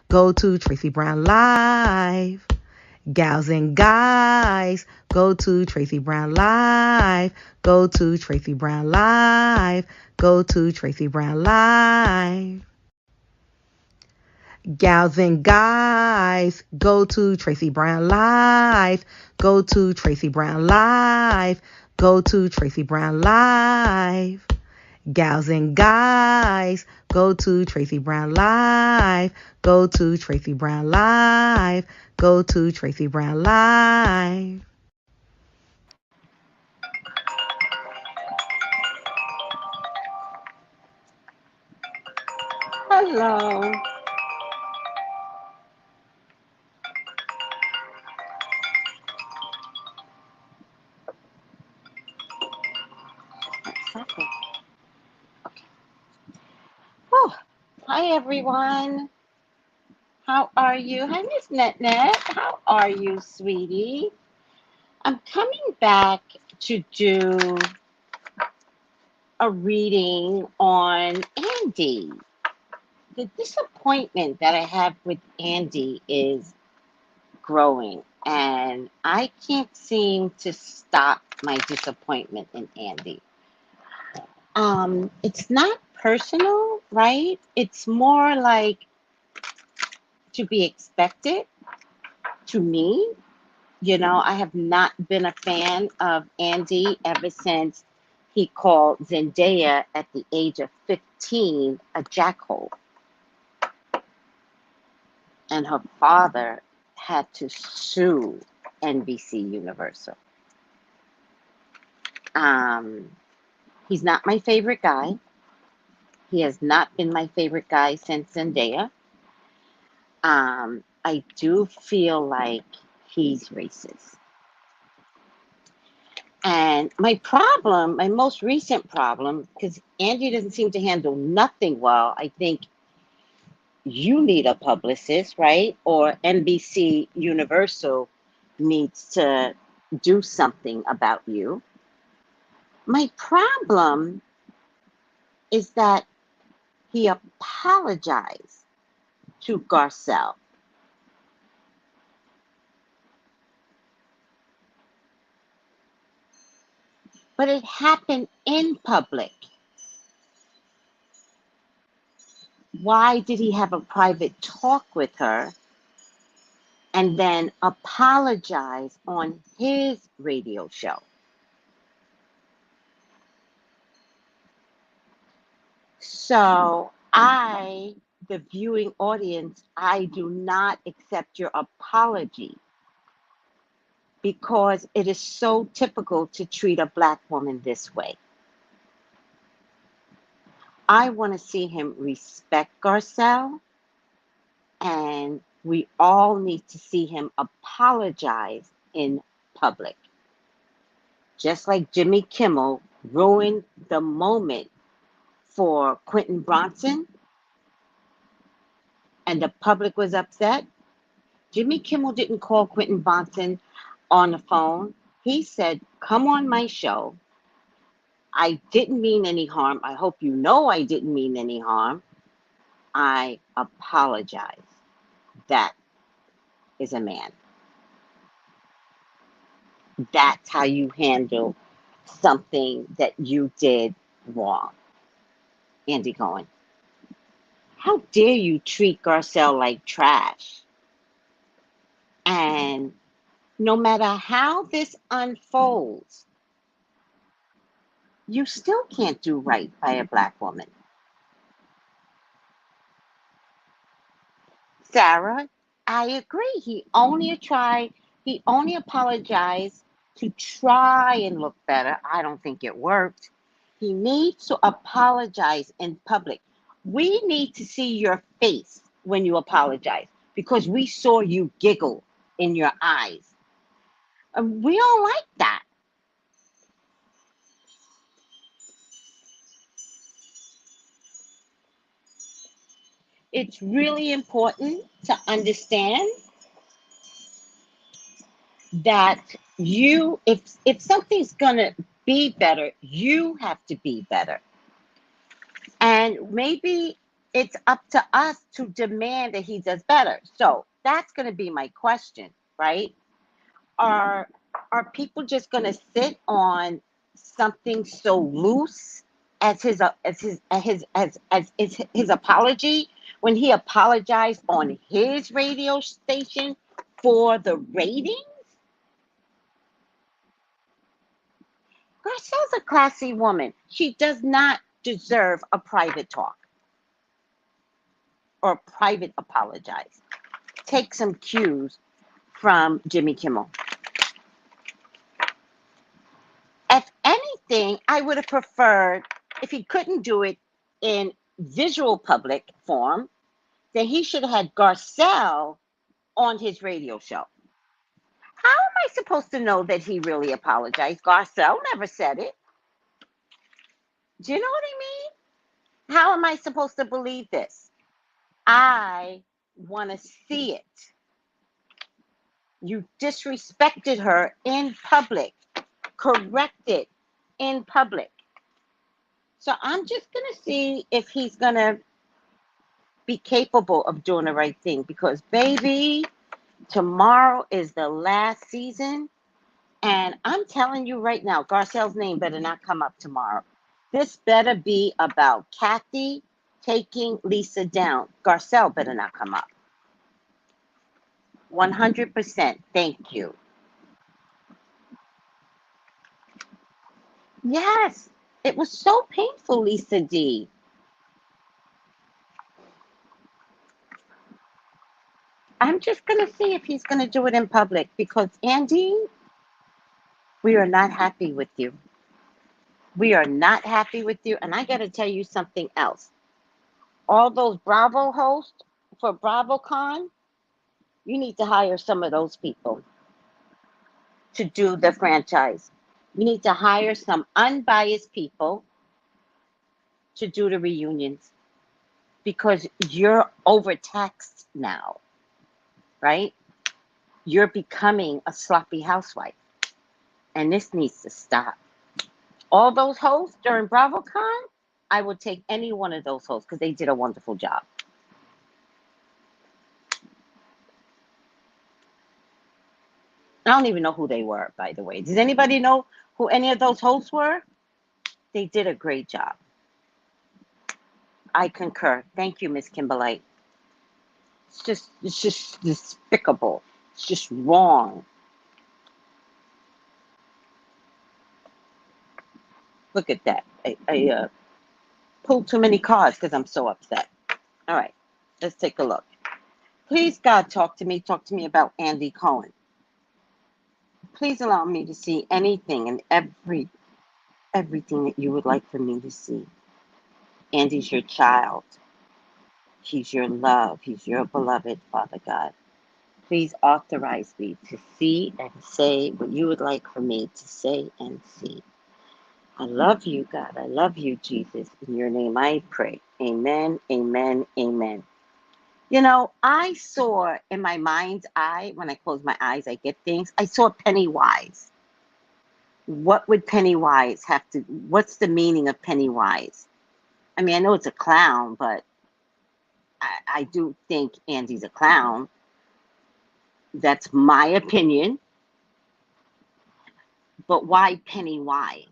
go to Tracey Brown Live. Gals and guys, go to Tracey Brown Live. Go to Tracey Brown Live. Go to Tracey Brown Live. Gals and guys, go to Tracey Brown Live. Go to Tracey Brown Live. Go to Tracey Brown Live. Gals and guys, go to Tracey Brown Live. Go to Tracey Brown Live. Go to Tracey Brown Live. Hello. Okay. Oh, hi everyone. How are you? Hi, Miss Net Net. How are you, sweetie? I'm coming back to do a reading on Andy. The disappointment that I have with Andy is growing, and I can't seem to stop my disappointment in Andy. It's not personal, right? It's more like to be expected to me. You know, I have not been a fan of Andy ever since he called Zendaya at the age of 15 a jackhole. And her father had to sue NBC Universal. He's not my favorite guy. He has not been my favorite guy since Zendaya. I do feel like he's racist. And my most recent problem, because Andy doesn't seem to handle nothing well, I think you need a publicist, right? Or NBC Universal needs to do something about you. My problem is that he apologized to Garcelle. But it happened in public. Why did he have a private talk with her and then apologize on his radio show? So the viewing audience, I do not accept your apology because it is so typical to treat a Black woman this way. I want to see him respect Garcelle, and we all need to see him apologize in public. Just like Jimmy Kimmel ruined the moment for Quentin Bronson, and the public was upset. Jimmy Kimmel didn't call Quentin Bronson on the phone. He said, "Come on my show. I didn't mean any harm. I hope you know I didn't mean any harm. I apologize." That is a man. That's how you handle something that you did wrong. Andy Cohen, how dare you treat Garcelle like trash? And no matter how this unfolds, you still can't do right by a Black woman. Sarah, I agree. He only apologized to try and look better. I don't think it worked. He needs to apologize in public. We need to see your face when you apologize because we saw you giggle in your eyes. We don't like that. It's really important to understand that if something's gonna be better, you have to be better. And maybe It's up to us to demand that he does better. So that's going to be my question, right? Are are people just going to sit on something so loose as his apology when he apologized on his radio station for the rating? Garcelle's a classy woman. She does not deserve a private talk or private apologize. Take some cues from Jimmy Kimmel. If anything, I would have preferred, if he couldn't do it in visual public form, then he should have had Garcelle on his radio show. How am I supposed to know that he really apologized? Garcelle never said it. Do you know what I mean? How am I supposed to believe this? I want to see it. You disrespected her in public, corrected in public. So I'm just going to see if he's going to be capable of doing the right thing, because, baby, tomorrow is the last season. And I'm telling you right now, Garcelle's name better not come up tomorrow. This better be about Kathy taking Lisa down. Garcelle better not come up. 100%. Thank you. Yes, it was so painful, Lisa D. I'm just going to see if he's going to do it in public, because, Andy, we are not happy with you. We are not happy with you. And I got to tell you something else. All those Bravo hosts for BravoCon, you need to hire some of those people to do the franchise. You need to hire some unbiased people to do the reunions, because you're overtaxed now, right? You're becoming a sloppy housewife, and this needs to stop. All those hosts during BravoCon, I would take any one of those hosts because they did a wonderful job. I don't even know who they were, by the way. Does anybody know who any of those hosts were? They did a great job. I concur. Thank you, Miss Kimberlite. It's just despicable. It's just wrong. Look at that. I pulled too many cards because I'm so upset. All right, let's take a look. Please, God, talk to me. Talk to me about Andy Cohen. Please allow me to see anything and everything that you would like for me to see. Andy's your child. He's your love. He's your beloved, Father God. Please authorize me to see and say what you would like for me to say and see. I love you, God. I love you, Jesus. In your name I pray. Amen, amen, amen. You know, I saw in my mind's eye, when I close my eyes, I get things. I saw Pennywise. What would Pennywise have to, what's the meaning of Pennywise? I mean, I know it's a clown, but I do think Andy's a clown. That's my opinion. But why Pennywise?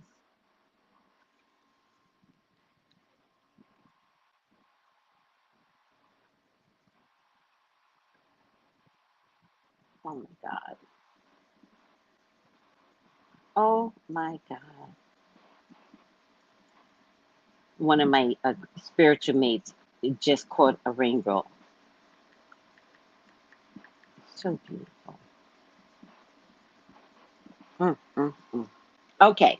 Oh my God. Oh my God. One of my spiritual mates just caught a rainbow. So beautiful. Mm, mm, mm. Okay.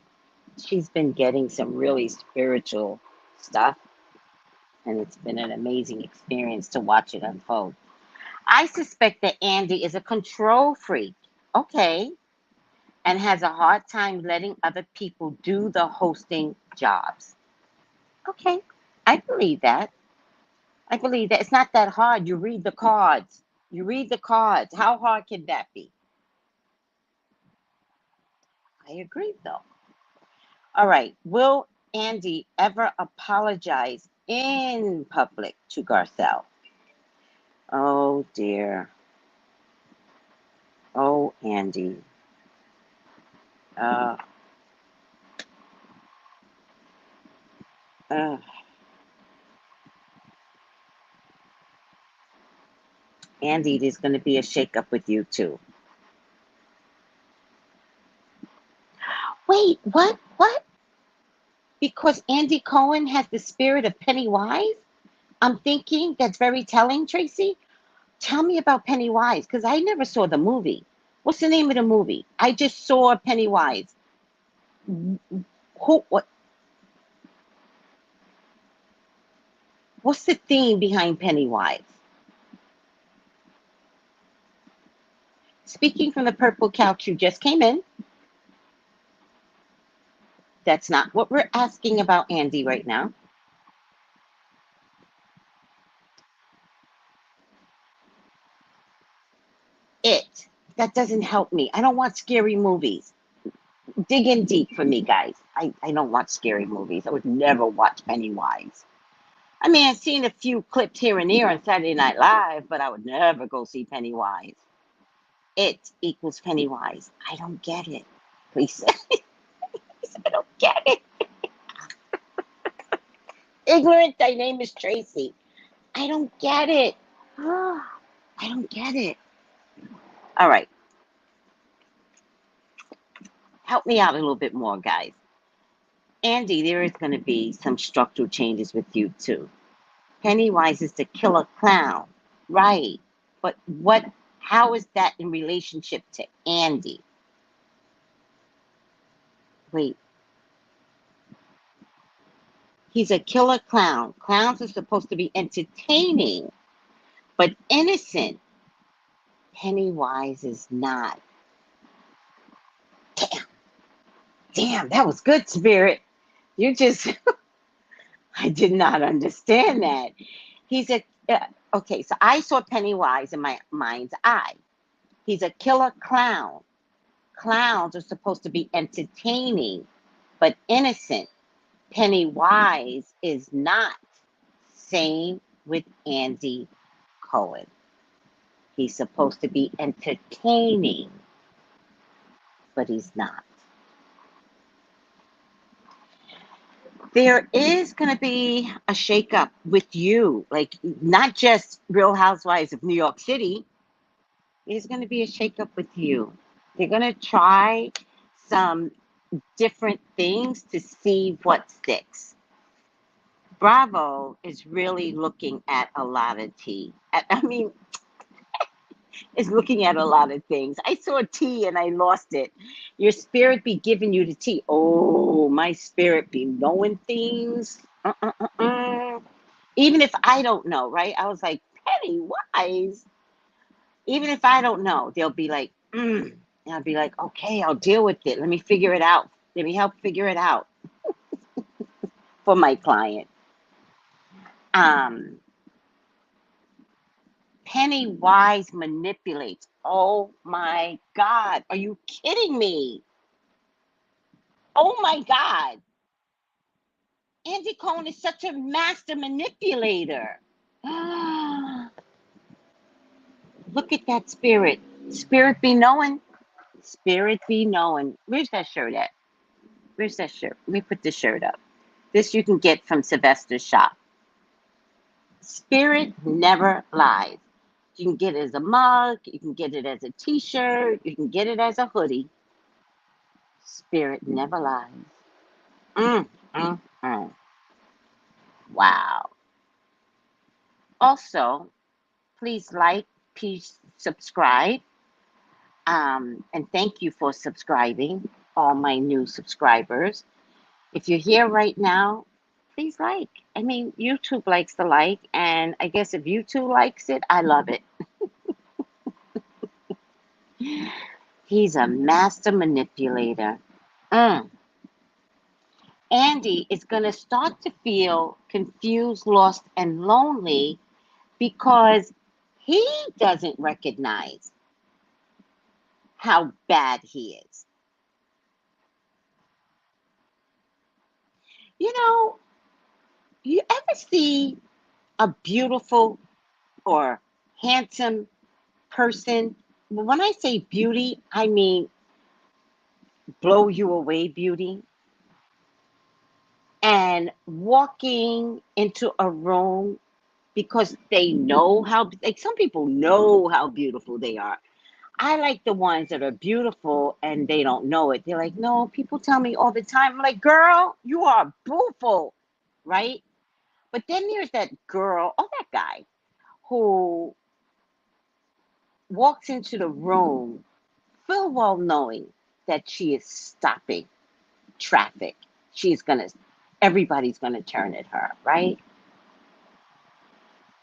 She's been getting some really spiritual stuff, and it's been an amazing experience to watch it unfold. I suspect that Andy is a control freak, okay, and has a hard time letting other people do the hosting jobs. Okay, I believe that. I believe that it's not that hard. You read the cards. You read the cards. How hard can that be? I agree, though. All right. Will Andy ever apologize in public to Garcelle. Oh dear. Oh, Andy. Uh, uh, Andy, there's going to be a shakeup with you too. Wait, what? What? Because Andy Cohen has the spirit of Pennywise? I'm thinking that's very telling, Tracy. Tell me about Pennywise, because I never saw the movie. What's the name of the movie? I just saw Pennywise. Who? What? What's the theme behind Pennywise? Speaking from the purple couch, you just came in. That's not what we're asking about Andy right now. It. That doesn't help me. I don't watch scary movies. Dig in deep for me, guys. I don't watch scary movies. I would never watch Pennywise. I mean, I've seen a few clips here and there on Saturday Night Live, but I would never go see Pennywise. It equals Pennywise. I don't get it. Please. I don't get it. Ignorant, thy name is Tracy. I don't get it. I don't get it. All right. Help me out a little bit more, guys. Andy, there is going to be some structural changes with you, too. Pennywise is the killer clown. Right. But how is that in relationship to Andy? Wait. He's a killer clown. Clowns are supposed to be entertaining, but innocent. Pennywise is not. Damn, that was good, Spirit. You just, I did not understand that. He's okay, so I saw Pennywise in my mind's eye. He's a killer clown. Clowns are supposed to be entertaining, but innocent. Pennywise is not. Same with Andy Cohen. He's supposed to be entertaining, but he's not. There is going to be a shakeup with you, like not just Real Housewives of New York City. There's going to be a shakeup with you. They're going to try some different things to see what sticks. Bravo is really looking at a lot of tea. I mean, is looking at a lot of things. I saw tea and I lost it. Your spirit be giving you the tea. Oh, my spirit be knowing things. Even if I don't know, right? I was like, Pennywise. Even if I don't know, they'll be like, And I'll be like, okay, I'll deal with it. Let me figure it out. Let me help figure it out for my client. Pennywise manipulates. Oh my God. Are you kidding me? Oh my God. Andy Cohen is such a master manipulator. Look at that spirit. Spirit be knowing. Spirit be knowing. Where's that shirt at? Where's that shirt? Let me put this shirt up. This you can get from Sylvester's shop. Spirit never lies. You can get it as a mug. You can get it as a t-shirt. You can get it as a hoodie. Spirit never lies. Wow. Also, please like, please subscribe. And thank you for subscribing, all my new subscribers. If you're here right now, please like. I mean, YouTube likes the like, and I guess if YouTube likes it, I love it. He's a master manipulator. Andy is going to start to feel confused, lost, and lonely because he doesn't recognize how bad he is. You know, You ever see a beautiful or handsome person? When I say beauty, I mean blow you away beauty. And walking into a room because they know how, like some people know how beautiful they are. I like the ones that are beautiful and they don't know it. They're like, no, people tell me all the time. I'm like, girl, you are beautiful, right? But then there's that girl or that guy who walks into the room full well knowing that she is stopping traffic. She's gonna, everybody's gonna turn at her, right?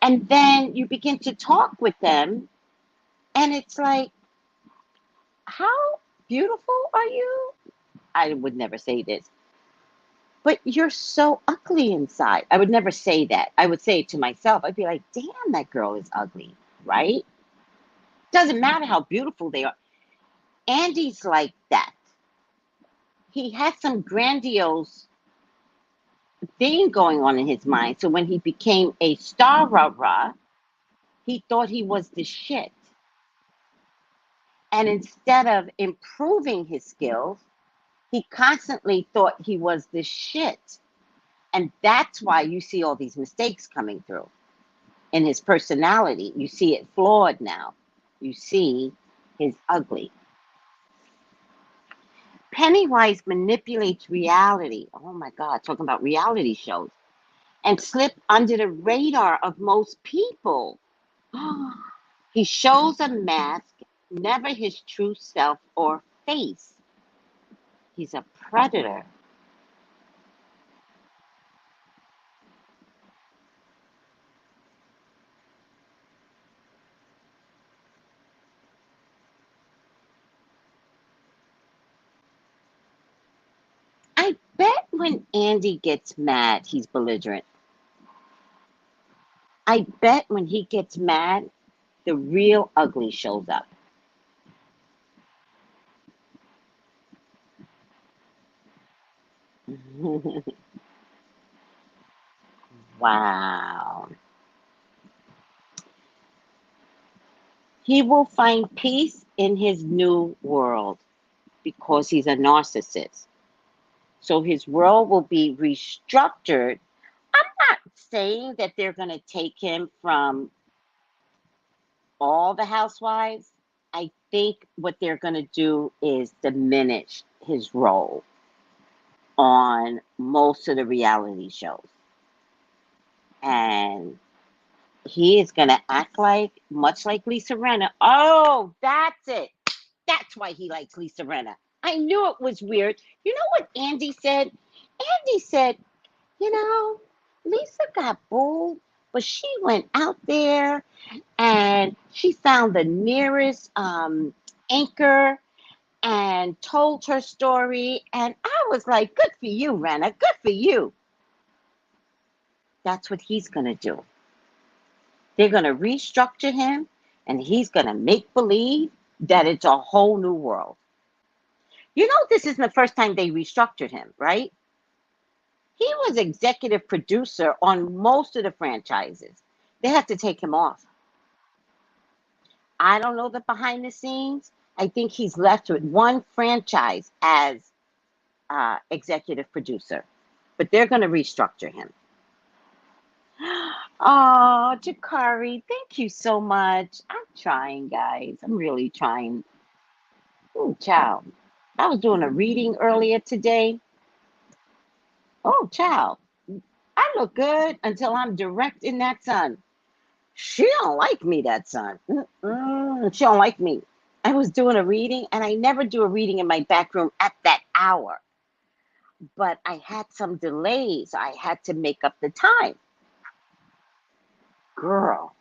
And then you begin to talk with them, and it's like, how beautiful are you? I would never say this, but you're so ugly inside. I would never say that. I would say it to myself. I'd be like, damn, that girl is ugly, right? Doesn't matter how beautiful they are. Andy's like that. He had some grandiose thing going on in his mind. So when he became a star rah, he thought he was the shit. And instead of improving his skills, he constantly thought he was the shit. And that's why you see all these mistakes coming through in his personality. You see it flawed now. You see his ugly. Pennywise manipulates reality. Oh my God, talking about reality shows. And slip under the radar of most people. He shows a mask, never his true self or face. He's a predator. I bet when Andy gets mad, he's belligerent. I bet when he gets mad, the real ugly shows up. Wow. He will find peace in his new world because he's a narcissist. So his world will be restructured. I'm not saying that they're going to take him from all the housewives. I think what they're going to do is diminish his role on most of the reality shows. And he is going to act like, much like Lisa Rinna. Oh, that's it. That's why he likes Lisa Rinna. I knew it was weird. You know what Andy said? Andy said, you know, Lisa got booed, but she went out there and she found the nearest anchor and told her story. And I was like, good for you, Rinna. Good for you. That's what he's going to do. They're going to restructure him, and he's going to make believe that it's a whole new world. You know, this isn't the first time they restructured him, right? He was executive producer on most of the franchises. They had to take him off. I don't know the behind the scenes. I think he's left with one franchise as executive producer, but they're going to restructure him. Oh, Jakari, thank you so much. I'm trying, guys. I'm really trying. Oh, child. I was doing a reading earlier today. Oh, child. I look good until I'm direct in that sun. She don't like me, that sun. She don't like me. I was doing a reading, and I never do a reading in my back room at that hour. But I had some delays. I had to make up the time. Girl,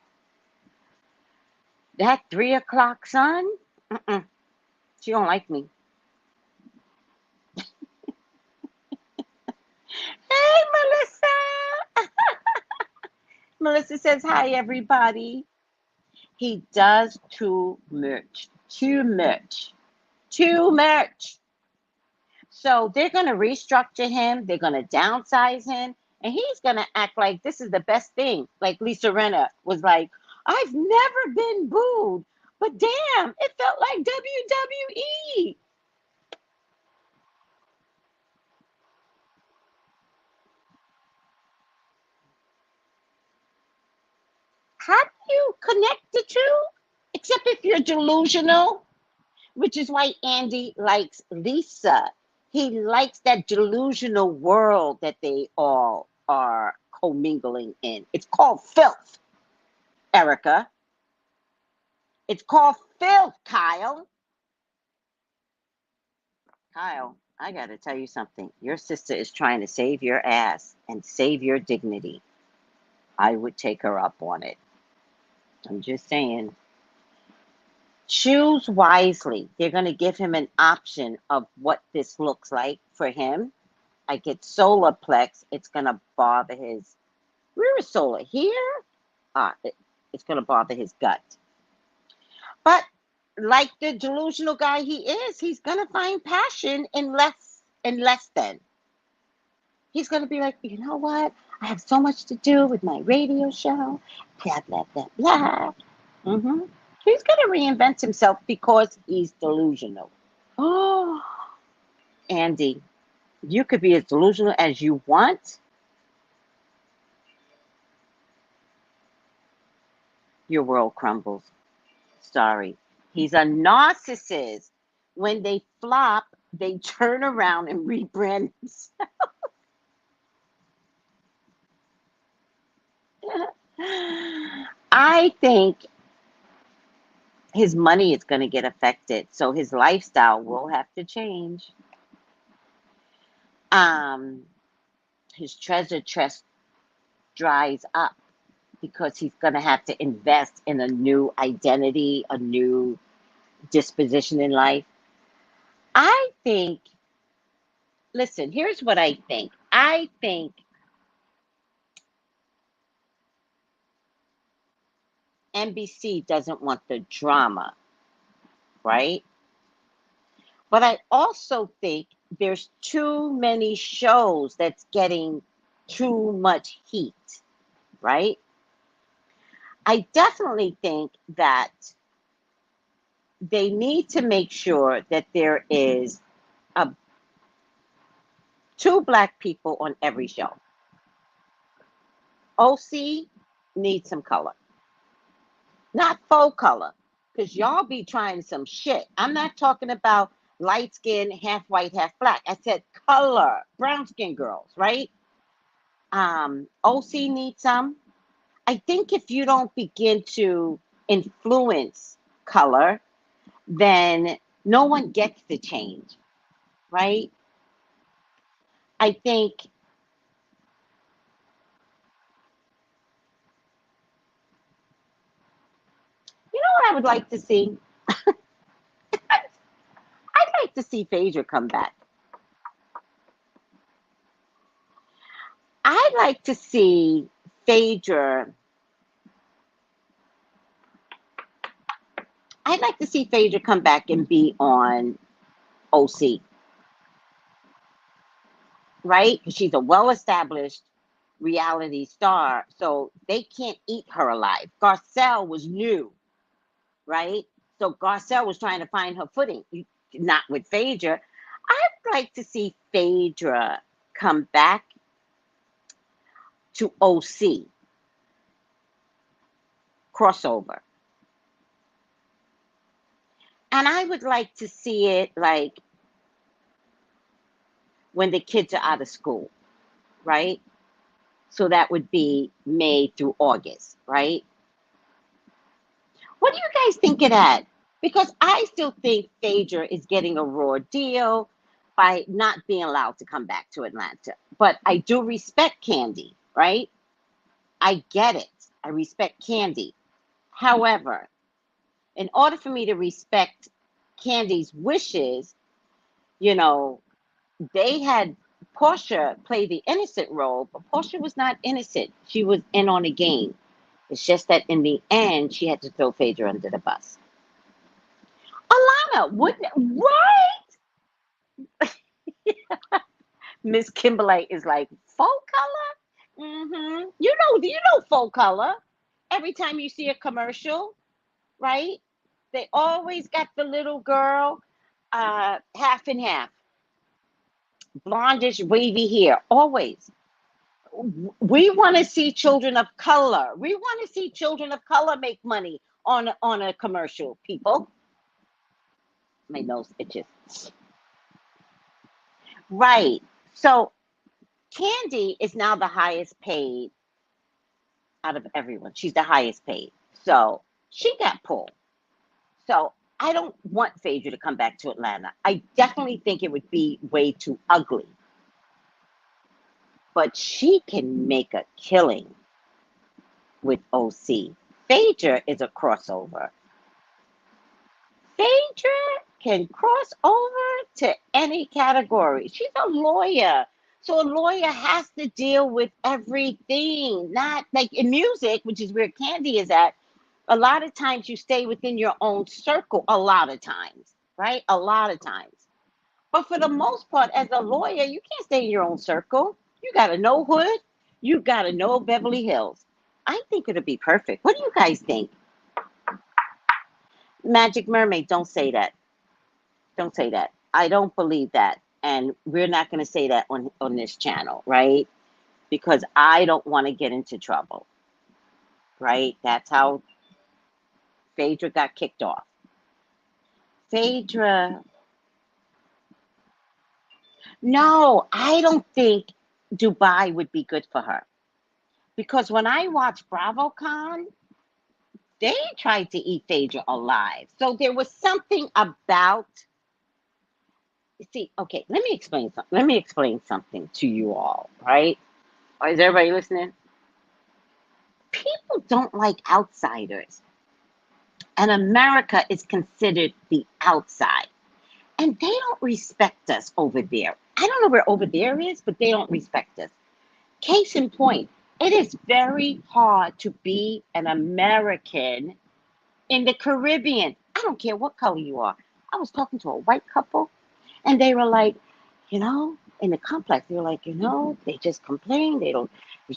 that 3 o'clock sun, she don't like me. Hey, Melissa. Melissa says, hi, everybody. He does too much. Too much. Too much. So they're going to restructure him. They're going to downsize him. And he's going to act like this is the best thing. Like Lisa Rinna was like, I've never been booed, but damn, it felt like WWE. How do you connect the two? Except if you're delusional, which is why Andy likes Lisa. He likes that delusional world that they all are commingling in. It's called filth, Erica. It's called filth, Kyle. Kyle, I got to tell you something. Your sister is trying to save your ass and save your dignity. I would take her up on it. I'm just saying. Choose wisely. They're going to give him an option of what this looks like for him. Like it's solar plex. It's going to bother his. Where is solar? Here? It's going to bother his gut. But like the delusional guy he is, he's going to find passion in less than. He's going to be like, you know what? I have so much to do with my radio show. Blah, blah, blah, blah. Mm-hmm. He's going to reinvent himself because he's delusional. Oh, Andy, you could be as delusional as you want. Your world crumbles. Sorry. He's a narcissist. When they flop, they turn around and rebrand themselves. I think his money is going to get affected, so his lifestyle will have to change. His treasure chest dries up because he's going to have to invest in a new identity, a new disposition in life. I think, listen, here's what I think. I think NBC doesn't want the drama, right? But I also think there's too many shows that's getting too much heat, right? I definitely think that they need to make sure that there is two black people on every show. OC needs some color, not faux color, because y'all be trying some shit. I'm not talking about light skin, half white, half black. I said color, brown skin girls, right? OC needs some. I think if you don't begin to influence color, then no one gets the change, right? I think you know what I would like to see? I'd like to see Phaedra come back. I'd like to see Phaedra. I'd like to see Phaedra come back and be on OC, right? Because she's a well-established reality star, so they can't eat her alive. Garcelle was new, right? So Garcelle was trying to find her footing, not with Phaedra. I'd like to see Phaedra come back to OC, crossover. And I would like to see it like when the kids are out of school, right? So that would be May through August, right? What do you guys think of that? Because I still think Phaedra is getting a raw deal by not being allowed to come back to Atlanta. But I do respect Candy, right? I get it. I respect Candy. However, in order for me to respect Candy's wishes, you know, they had Portia play the innocent role, but Portia was not innocent. She was in on a game. It's just that in the end, she had to throw Phaedra under the bus. Alana, right? Miss Kimberly is like, faux color? You know full color. Every time you see a commercial, right? They always got the little girl, half and half, blondish, wavy hair. Always. We want to see children of color. We want to see children of color make money on a commercial. People, my nose itches. Right. So Candy is now the highest paid out of everyone. She's the highest paid. So she got pulled. So I don't want Phaedra to come back to Atlanta. I definitely think it would be way too ugly. But she can make a killing with OC. Phaedra is a crossover. Phaedra can cross over to any category. She's a lawyer. So a lawyer has to deal with everything, not like in music, which is where Candy is at. A lot of times you stay within your own circle, a lot of times, right? A lot of times. But for the most part, as a lawyer, you can't stay in your own circle. You got to know Hood. You got to know Beverly Hills. I think it'll be perfect. What do you guys think? Magic Mermaid, don't say that. Don't say that. I don't believe that. And we're not going to say that on this channel, right? Because I don't want to get into trouble, right? That's how Phaedra got kicked off. Phaedra, no, I don't think Dubai would be good for her. Because when I watched BravoCon, they tried to eat Phaedra alive. So there was something about, see, okay, let me explain something. Let me explain something to you all, right? Is everybody listening? People don't like outsiders. And America is considered the outside. And they don't respect us over there. I don't know where over there is, but they don't respect us. Case in point, it is very hard to be an American in the Caribbean. I don't care what color you are. I was talking to a white couple, and they were like, in the complex, they were like, they just complain. They don't.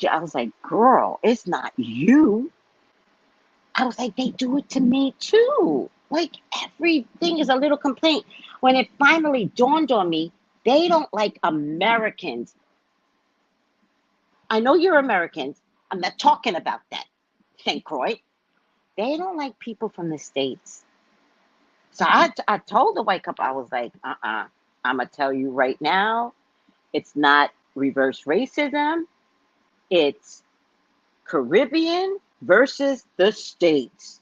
I was like, girl, it's not you. I was like, they do it to me too. Like everything is a little complaint. When it finally dawned on me, they don't like Americans. I know you're Americans. I'm not talking about that, St. Croix. They don't like people from the States. So I told the white couple, I was like, I'm going to tell you right now, it's not reverse racism. It's Caribbean versus the States.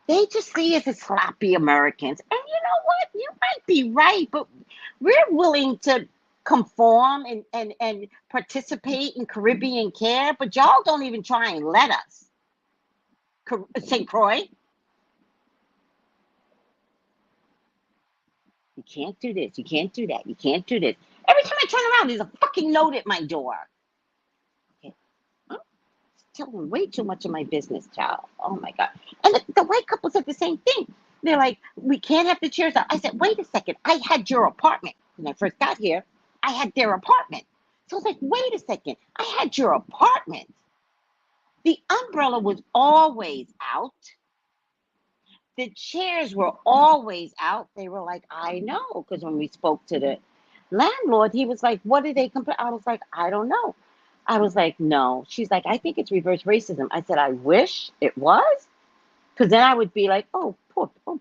They just see us as sloppy Americans. And you know what? You might be right, but we're willing to conform and participate in Caribbean care, but y'all don't even try and let us. St. Croix, you can't do this. You can't do that. You can't do this. Every time I turn around, there's a fucking note at my door. Okay. I'm telling way too much of my business, child. Oh my God. And the white couple said the same thing. They're like, we can't have the chairs out. I said, wait a second. I had your apartment. When I first got here, I had their apartment. So I was like, wait a second. I had your apartment. The umbrella was always out. The chairs were always out. They were like, I know. Because when we spoke to the landlord, he was like, what did they complain? I was like, I don't know. I was like, no. She's like, I think it's reverse racism. I said, I wish it was. Because then I would be like, oh,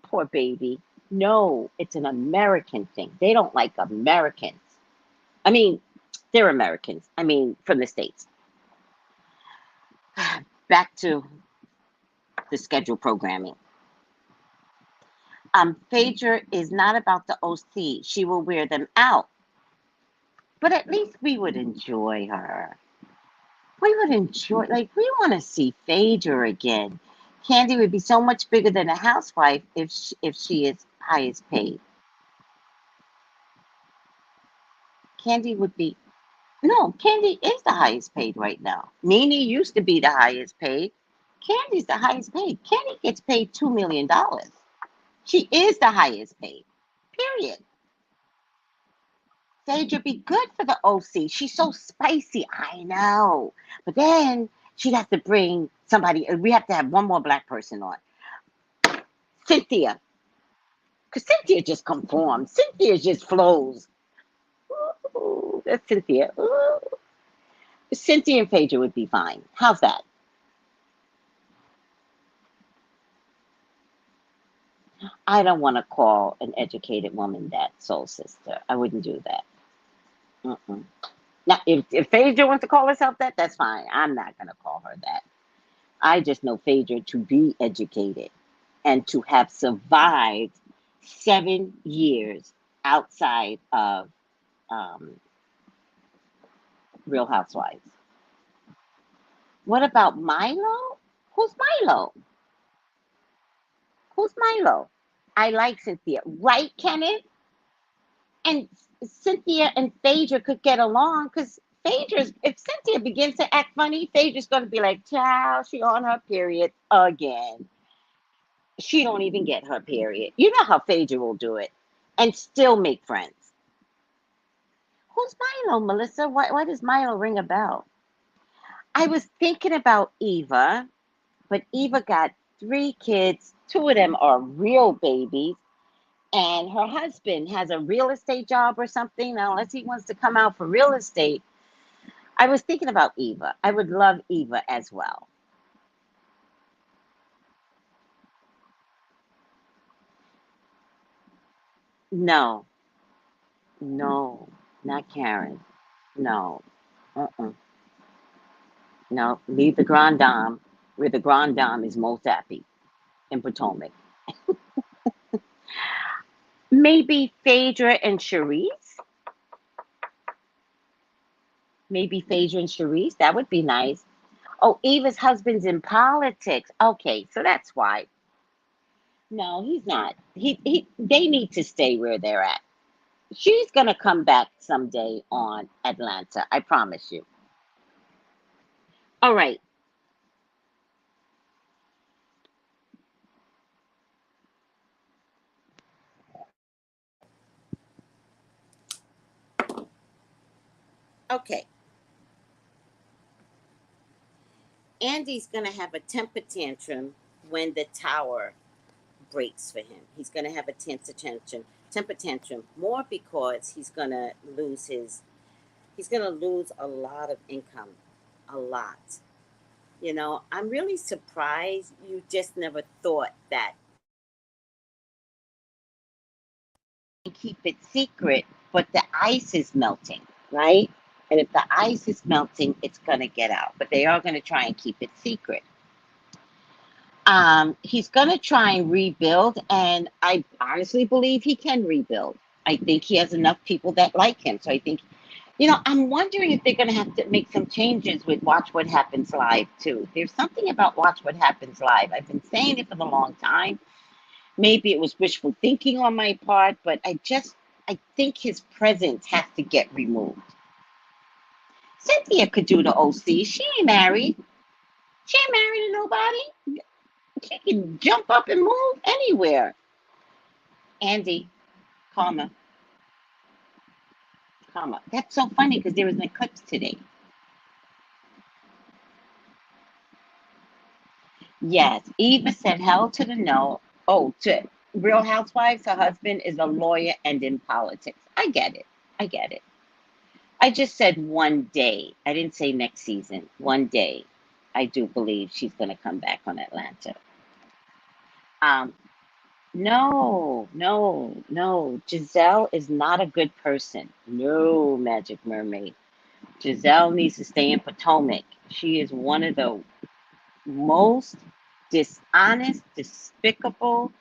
poor baby. No, it's an American thing. They don't like Americans. I mean, they're Americans. I mean, from the States. Back to the scheduled programming. Phaedra is not about the OC. She will wear them out. But at least we would enjoy her. We would enjoy, like, we want to see Phaedra again. Candy would be so much bigger than a housewife if she is highest paid. Candy would be, no, Candy is the highest paid right now. Nene used to be the highest paid. Candy's the highest paid. Candy gets paid $2 million. She is the highest paid, period. Phaedra be good for the OC. She's so spicy. I know. But then she'd have to bring somebody. We have to have one more black person on. Cynthia. Because Cynthia just conforms. Cynthia just flows. Ooh, that's Cynthia. Ooh. Cynthia and Phaedra would be fine. How's that? I don't want to call an educated woman that, soul sister. I wouldn't do that. Mm-mm. Now, if Phaedra wants to call herself that, that's fine. I'm not going to call her that. I just know Phaedra to be educated and to have survived 7 years outside of um, Real Housewives. What about Milo? Who's Milo? Who's Milo? I like Cynthia. Right, Kenneth? And Cynthia and Phaedra could get along because Phaedra's, if Cynthia begins to act funny, Phaedra's going to be like, child, she on her period again. She don't even get her period. You know how Phaedra will do it and still make friends. Who's Milo, Melissa? Why does Milo ring a bell? I was thinking about Eva, but Eva got 3 kids. 2 of them are real babies. And her husband has a real estate job or something. Now, unless he wants to come out for real estate. I was thinking about Eva. I would love Eva as well. No, no, not Karen. No, uh-uh. No, leave the Grand Dame where the Grand Dame is most happy in Potomac. Maybe Phaedra and Charisse. Maybe Phaedra and Charisse. That would be nice. Oh, Eva's husband's in politics. Okay, so that's why. No, he's not. They need to stay where they're at. She's gonna come back someday on Atlanta. I promise you. All right. Okay. Andy's gonna have a temper tantrum when the tower breaks for him. He's gonna have a temper tantrum more because he's gonna lose a lot of income. A lot. You know, I'm really surprised you just never thought that keep it secret, but the ice is melting, right? And if the ice is melting, it's going to get out. But they are going to try and keep it secret. He's going to try and rebuild, and I honestly believe he can rebuild. I think he has enough people that like him. So I think, I'm wondering if they're going to have to make some changes with Watch What Happens Live, too. There's something about Watch What Happens Live. I've been saying it for a long time. Maybe it was wishful thinking on my part, but I think his presence has to get removed. Cynthia could do the OC. She ain't married. She ain't married to nobody. She can jump up and move anywhere. Andy, comma, comma. That's so funny because there was an eclipse today. Yes, Eva said hell to the no. Oh, to Real Housewives, her husband is a lawyer and in politics. I get it. I get it. I just said one day. I didn't say next season. One day, I do believe she's going to come back on Atlanta. Um, no, no, no. Giselle is not a good person. No, Magic Mermaid. Giselle needs to stay in Potomac. She is one of the most dishonest, despicable,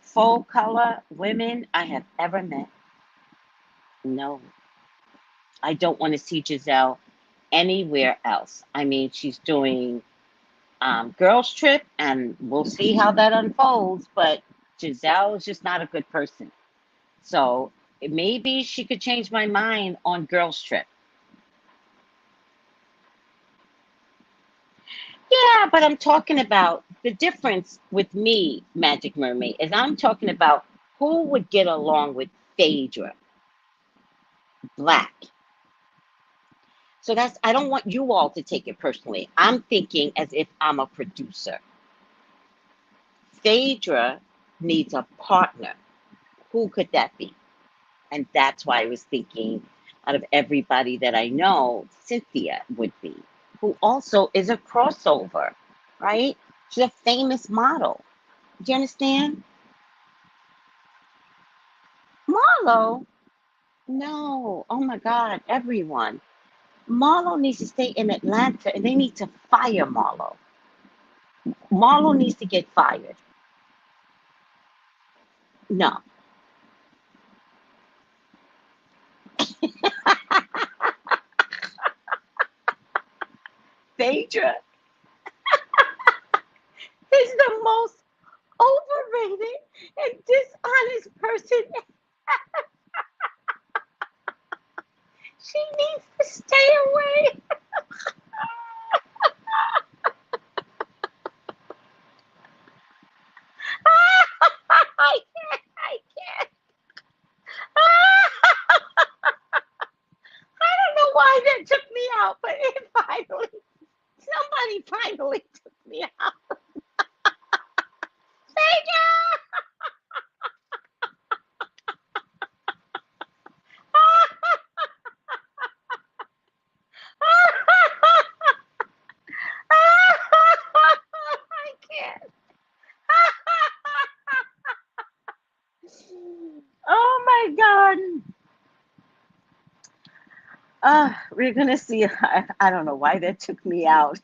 full color women I have ever met. No, I don't want to see Giselle anywhere else. I mean, she's doing girls trip, and we'll see how that unfolds. But Giselle is just not a good person. So maybe she could change my mind on girls trip. Yeah, but I'm talking about the difference with me, Magic Mermaid, is I'm talking about who would get along with Phaedra. black. So that's, I don't want you all to take it personally. I'm thinking as if I'm a producer. Phaedra needs a partner. Who could that be? And that's why I was thinking, out of everybody that I know, Cynthia would be, who also is a crossover, right? She's a famous model. Do you understand? Marlo? No. Oh my God, everyone. Marlo needs to stay in Atlanta and they need to fire Marlo. Marlo needs to get fired. No. Phaedra is the most overrated and dishonest person. She needs to stay away. I can't. I can't. I don't know why that took me out, but it finally, somebody finally took me out. Phaedra! I can't. Oh my God. We're going to see. I don't know why that took me out.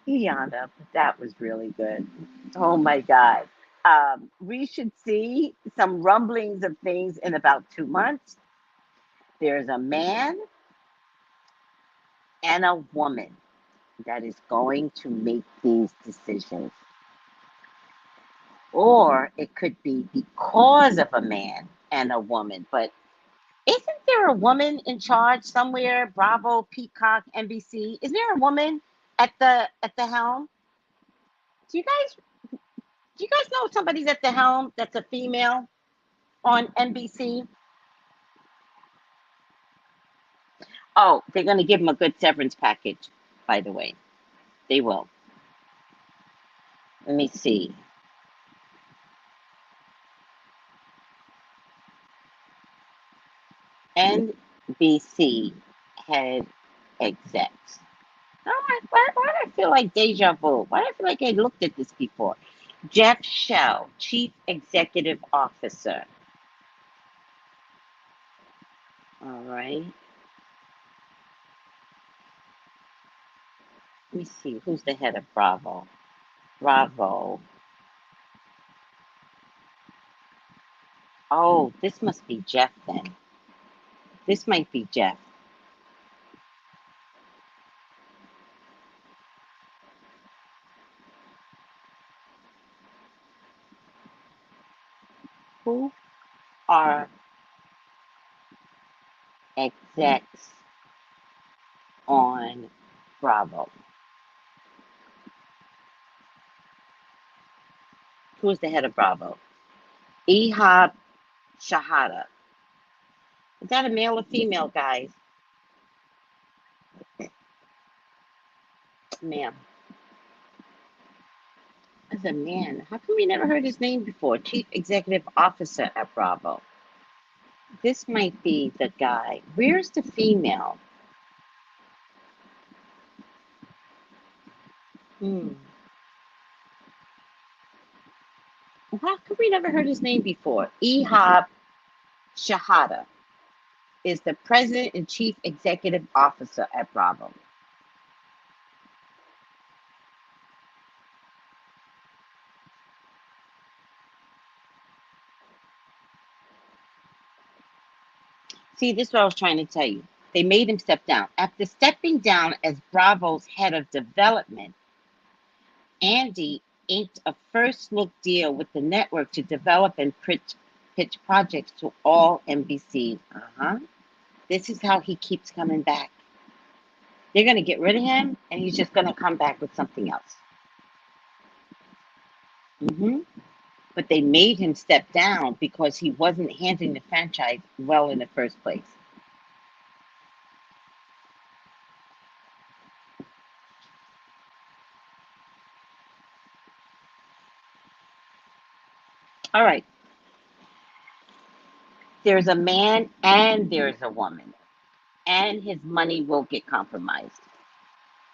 Yanda, but that was really good. Oh my God. We should see some rumblings of things in about 2 months. There's a man and a woman that is going to make these decisions. Or it could be because of a man and a woman. But isn't there a woman in charge somewhere? Bravo, Peacock, NBC. Isn't there a woman at the helm? Do you guys know somebody's at the helm that's a female on NBC? Oh, they're gonna give him a good severance package, by the way. They will. Let me see. NBC head execs. Why do I feel like deja vu? Why do I feel like I looked at this before? Jeff Shell, Chief Executive Officer. All right. Let me see. Who's the head of Bravo? Bravo. Oh, this must be Jeff then. This might be Jeff. Who are execs on Bravo? Who's the head of Bravo? Ehab Shahada. Is that a male or female, guys? Ma'am. As a man. How come we never heard his name before? Chief Executive Officer at Bravo. This might be the guy. Where's the female? How come we never heard his name before? Ehab Shahada is the President and Chief Executive Officer at Bravo. See, this is what I was trying to tell you. They made him step down. After stepping down as Bravo's head of development, Andy inked a first look deal with the network to develop and pitch projects to all NBC. This is how he keeps coming back. They're going to get rid of him, and he's just going to come back with something else. but they made him step down because he wasn't handling the franchise well in the first place. All right. There's a man and there's a woman, and his money will get compromised,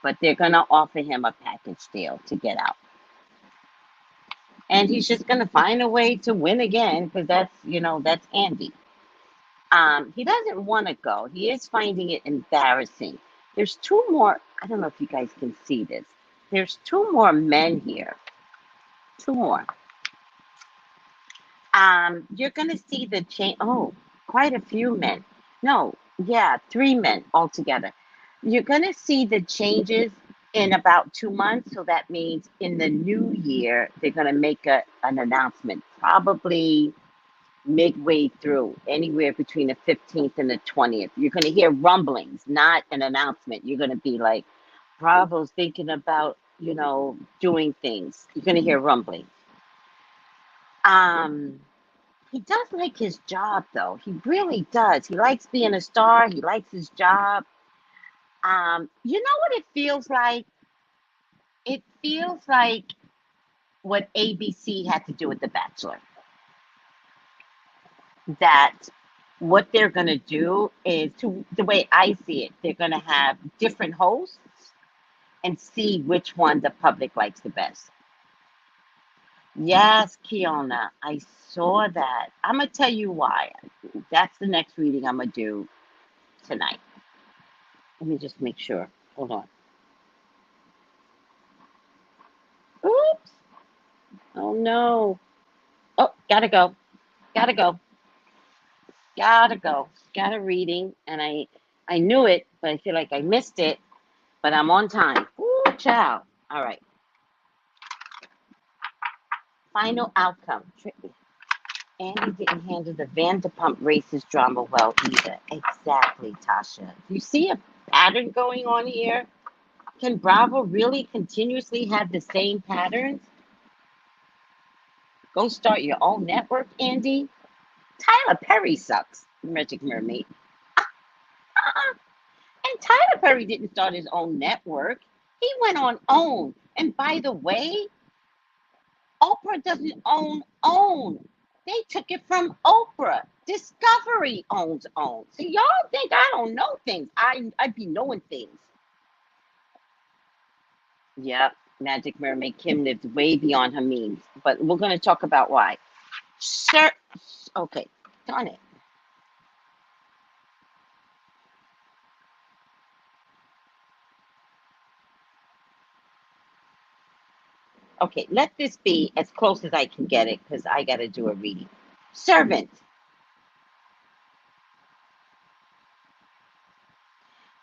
but they're going to offer him a package deal to get out. And he's just going to find a way to win again because that's Andy. He doesn't want to go. He is finding it embarrassing. There's two more. I don't know if you guys can see this. There's two more men here. Two more. You're going to see the change. Oh, quite a few men. No, yeah, 3 men altogether. You're going to see the changes in about 2 months. So that means in the new year, they're going to make an announcement, probably midway through, anywhere between the 15th and the 20th. You're going to hear rumblings, not an announcement. You're going to be like, Bravo's thinking about, doing things. You're going to hear rumblings. He does like his job, though. He really does. He likes being a star. He likes his job. You know what it feels like? It feels like what ABC had to do with The Bachelor. That what they're going to do is, the way I see it, they're going to have different hosts and see which one the public likes the best. Yes, Kiona, I saw that. I'm going to tell you why. That's the next reading I'm going to do tonight. Let me just make sure. Hold on. Oops. Oh, no. Oh, gotta go. Gotta go. Gotta go. Got a reading, and I knew it, but I feel like I missed it, but I'm on time. Ooh, child. All right. Final outcome. Andy didn't handle the Vanderpump racist drama well either. Exactly, Tasha. You see a pattern going on here? Can Bravo really continuously have the same patterns? Go start your own network, Andy. Tyler Perry sucks, Magic Mermaid. And Tyler Perry didn't start his own network. He went on OWN. And by the way, Oprah doesn't own OWN. They took it from Oprah. Discovery owns OWN. So y'all think I don't know things. I be knowing things. Yep, Magic Mermaid Kim lived way beyond her means. But we're going to talk about why. Sir, okay, darn it. Okay, let this be as close as I can get it because I got to do a reading. Servant.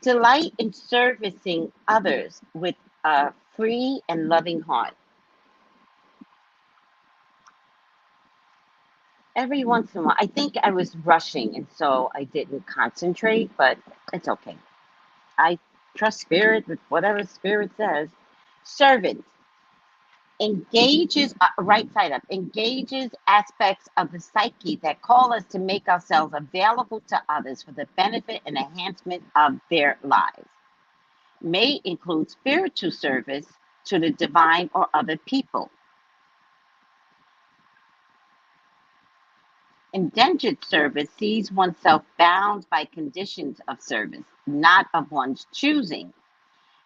Delight in servicing others with a free and loving heart. Every once in a while, I think I was rushing and so I didn't concentrate, but it's okay. I trust spirit with whatever spirit says. Servant. Engages, right side up, engages aspects of the psyche that call us to make ourselves available to others for the benefit and enhancement of their lives. May include spiritual service to the divine or other people. Indentured service sees oneself bound by conditions of service, not of one's choosing,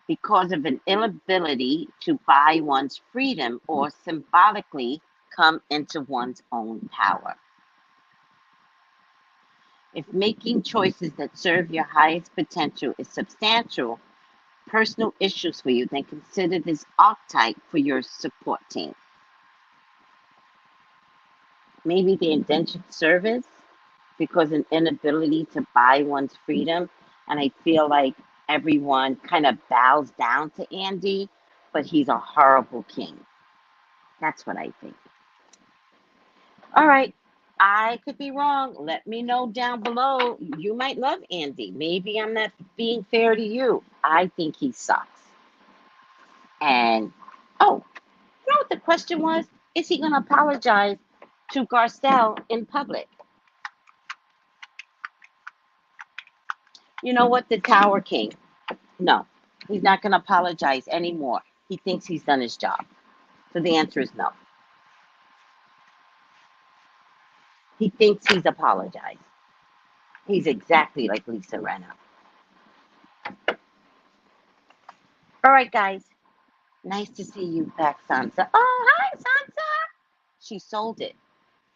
because of an inability to buy one's freedom or symbolically come into one's own power. If making choices that serve your highest potential is substantial personal issues for you, then consider this archetype for your support team. Maybe the indentured service because an inability to buy one's freedom, and I feel like everyone kind of bows down to Andy, but he's a horrible king. That's what I think. All right. I could be wrong. Let me know down below. You might love Andy. Maybe I'm not being fair to you. I think he sucks. And, oh, you know what the question was? is he going to apologize to Garcelle in public? You know what? The Tower King. No, he's not going to apologize anymore. He thinks he's done his job. So the answer is no. He thinks he's apologized. He's exactly like Lisa Rinna. All right, guys. Nice to see you back, Sansa. Oh, hi, Sansa. She sold it.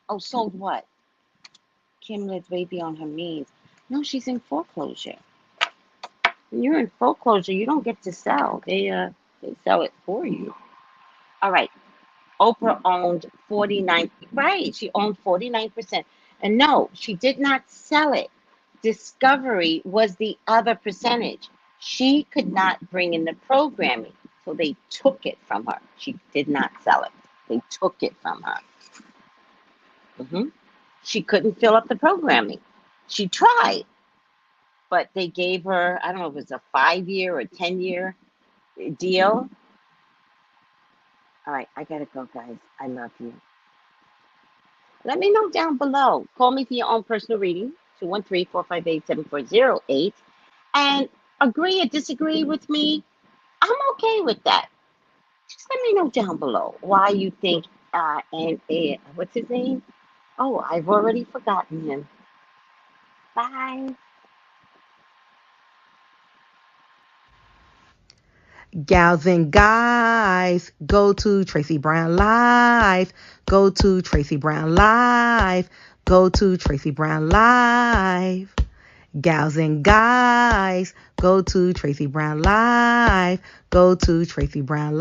Oh, sold what? Kim lives way beyond her means. No, she's in foreclosure. When you're in foreclosure, you don't get to sell. They sell it for you. All right. Oprah owned 49. Right. She owned 49%. And no, she did not sell it. Discovery was the other percentage. She could not bring in the programming. So they took it from her. She did not sell it. They took it from her. She couldn't fill up the programming. She tried, but they gave her, I don't know if it was a 5-year or 10-year deal. All right, I gotta go, guys. I love you. Let me know down below. Call me for your own personal reading, 213-458-7408. And agree or disagree with me. I'm okay with that. Just let me know down below why you think, what's his name? Oh, I've already forgotten him. Bye. Gals and guys, go to Tracey Brown Live. Go to Tracey Brown Live. Go to Tracey Brown Live. Gals and guys, go to Tracey Brown Live. Go to Tracey Brown Live.